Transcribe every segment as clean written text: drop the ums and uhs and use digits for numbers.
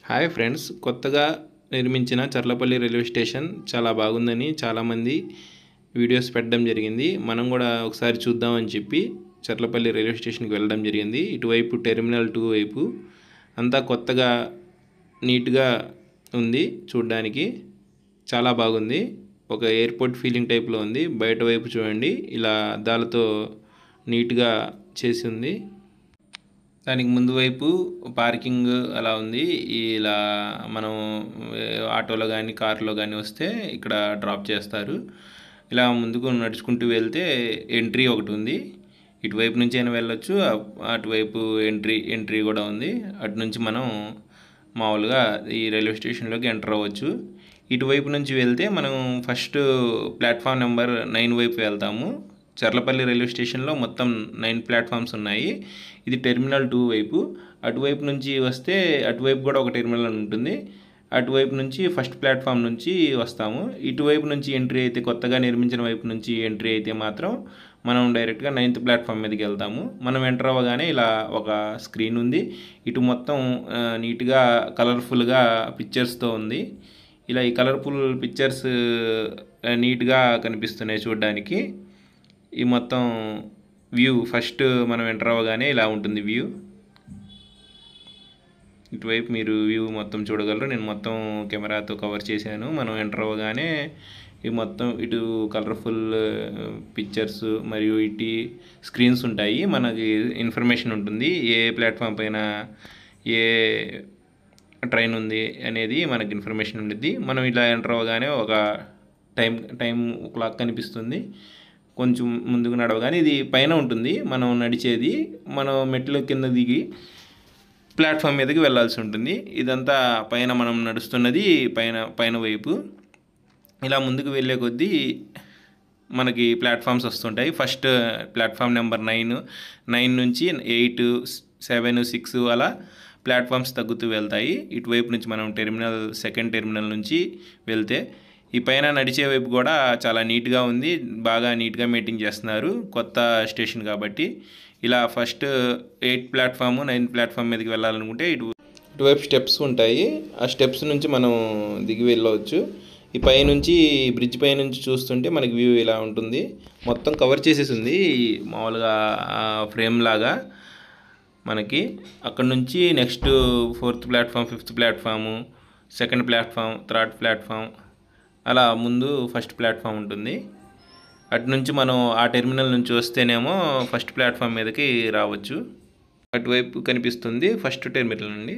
Hi friends, కొత్తగా నిర్మించిన Cherlapalli railway station చాలా బాగుందని చాలామంది వీడియోస్ పెట్టడం జరిగింది. మనం కూడా ఒకసారి చూద్దామని చెప్పి చర్లపల్లి రైల్వే స్టేషన్కి వెళ్ళడం జరిగింది. ఇటువైపు టెర్మినల్ 2 వైపు అంతా కొత్తగా నీట్గా ఉంది. చూడడానికి చాలా బాగుంది. ఒక ఎయిర్పోర్ట్ ఫీలింగ్ టైప్లో ఉంది. బయట వైపు చూడండి, ఇలా అద్దాలతో నీట్గా చేసి ఉంది. దానికి ముందు వైపు పార్కింగ్ అలా ఉంది. ఇలా మనం ఆటోలో కానీ కార్లో కానీ వస్తే ఇక్కడ డ్రాప్ చేస్తారు. ఇలా ముందుకు నడుచుకుంటూ వెళ్తే ఎంట్రీ ఒకటి ఉంది. ఇటువైపు నుంచి అయినా వెళ్ళొచ్చు, అటువైపు ఎంట్రీ కూడా ఉంది. అటు నుంచి మనం మామూలుగా ఈ రైల్వే స్టేషన్లోకి ఎంటర్ అవ్వచ్చు. ఇటువైపు నుంచి వెళ్తే మనం ఫస్ట్ ప్లాట్ఫామ్ నెంబర్ 9 వైపు వెళ్తాము. చర్లపల్లి రైల్వే స్టేషన్లో మొత్తం 9 ప్లాట్ఫామ్స్ ఉన్నాయి. ఇది టెర్మినల్ 2 వైపు. అటువైపు నుంచి వస్తే అటువైపు కూడా ఒక టెర్మినల్ ఉంటుంది. అటువైపు నుంచి ఫస్ట్ ప్లాట్ఫామ్ నుంచి వస్తాము. ఇటువైపు నుంచి ఎంట్రీ అయితే, కొత్తగా నిర్మించిన వైపు నుంచి ఎంట్రీ అయితే మాత్రం మనం డైరెక్ట్గా 9th ప్లాట్ఫామ్ మీదకి వెళ్తాము. మనం ఎంటర్ అవ్వగానే ఇలా ఒక స్క్రీన్ ఉంది. ఇటు మొత్తం నీట్గా కలర్ఫుల్గా పిక్చర్స్తో ఉంది. ఇలా ఈ కలర్ఫుల్ పిక్చర్స్ నీట్గా కనిపిస్తున్నాయి చూడడానికి. ఈ మొత్తం వ్యూ ఫస్ట్ మనం ఎంటర్ అవ్వగానే ఇలా ఉంటుంది వ్యూ. ఇటువైపు మీరు వ్యూ మొత్తం చూడగలరు. నేను మొత్తం కెమెరాతో కవర్ చేశాను. మనం ఎంటర్ అవ్వగానే ఈ మొత్తం ఇటు కలర్ఫుల్ పిక్చర్స్ మరియు ఇటు స్క్రీన్స్ ఉంటాయి. మనకి ఇన్ఫర్మేషన్ ఉంటుంది, ఏ ప్లాట్ఫామ్ పైన ఏ ట్రైన్ ఉంది అనేది మనకి ఇన్ఫర్మేషన్ ఉంటుంది. మనం ఇలా ఎంటర్ అవ్వగానే ఒక టైం క్లాక్ కనిపిస్తుంది. కొంచెం ముందుకు నడవగానే ఇది పైన ఉంటుంది. మనం నడిచేది, మనం మెట్లు కింద దిగి ప్లాట్ఫామ్ మీదకి వెళ్ళాల్సి ఉంటుంది. ఇదంతా పైన మనం నడుస్తున్నది పైన వైపు. ఇలా ముందుకు వెళ్ళే కొద్దీ మనకి ప్లాట్ఫామ్స్ వస్తుంటాయి. ఫస్ట్ ప్లాట్ఫామ్ నెంబర్ 9 నుంచి 8, 7, 6 అలా ప్లాట్ఫామ్స్ తగ్గుతూ వెళ్తాయి. ఇటువైపు నుంచి మనం సెకండ్ టెర్మినల్ నుంచి వెళ్తే ఈ పైన నడిచే వైపు కూడా చాలా నీట్గా ఉంది. బాగా నీట్గా మెయింటైన్ చేస్తున్నారు, కొత్త స్టేషన్ కాబట్టి. ఇలా ఫస్ట్ 8 ప్లాట్ఫామ్ 9 ప్లాట్ఫామ్ మీదకి వెళ్ళాలనుకుంటే ఇటువైపు స్టెప్స్ ఉంటాయి. ఆ స్టెప్స్ నుంచి మనం దిగి వెళ్ళవచ్చు. ఈ పైనుంచి బ్రిడ్జ్ పై నుంచి చూస్తుంటే మనకి వ్యూ ఇలా ఉంటుంది. మొత్తం కవర్ చేసేసి ఉంది మామూలుగా ఫ్రేమ్ లాగా. మనకి అక్కడ నుంచి next 4th platform, 5th platform, 2nd platform, 3rd platform, అలా ముందు ఫస్ట్ ప్లాట్ఫామ్ ఉంటుంది. అటు నుంచి మనం ఆ టెర్మినల్ నుంచి వస్తేనేమో ఫస్ట్ ప్లాట్ఫామ్ మీదకి రావచ్చు. అటువైపు కనిపిస్తుంది ఫస్ట్ టెర్మినల్ అండి.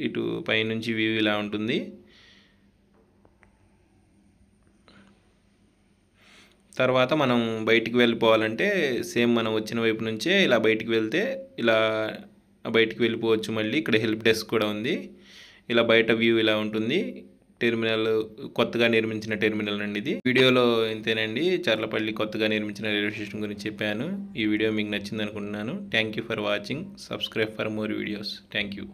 ఇటు పైనుంచి వ్యూ ఇలా ఉంటుంది. తర్వాత మనం బయటికి వెళ్ళిపోవాలంటే సేమ్ మనం వచ్చిన వైపు నుంచే ఇలా బయటికి వెళ్తే ఇలా బయటికి వెళ్ళిపోవచ్చు. మళ్ళీ ఇక్కడ హెల్ప్ డెస్క్ కూడా ఉంది. ఇలా బయట వ్యూ ఇలా ఉంటుంది. టెర్మినల్ కొత్తగా నిర్మించిన టెర్మినల్ అండి ఇది. వీడియోలో ఇంతేనండి. చర్లపల్లి కొత్తగా నిర్మించిన రైల్వే స్టేషన్ గురించి చెప్పాను. ఈ వీడియో మీకు నచ్చింది అనుకుంటున్నాను. Thank you for watching. Subscribe for more videos. Thank you.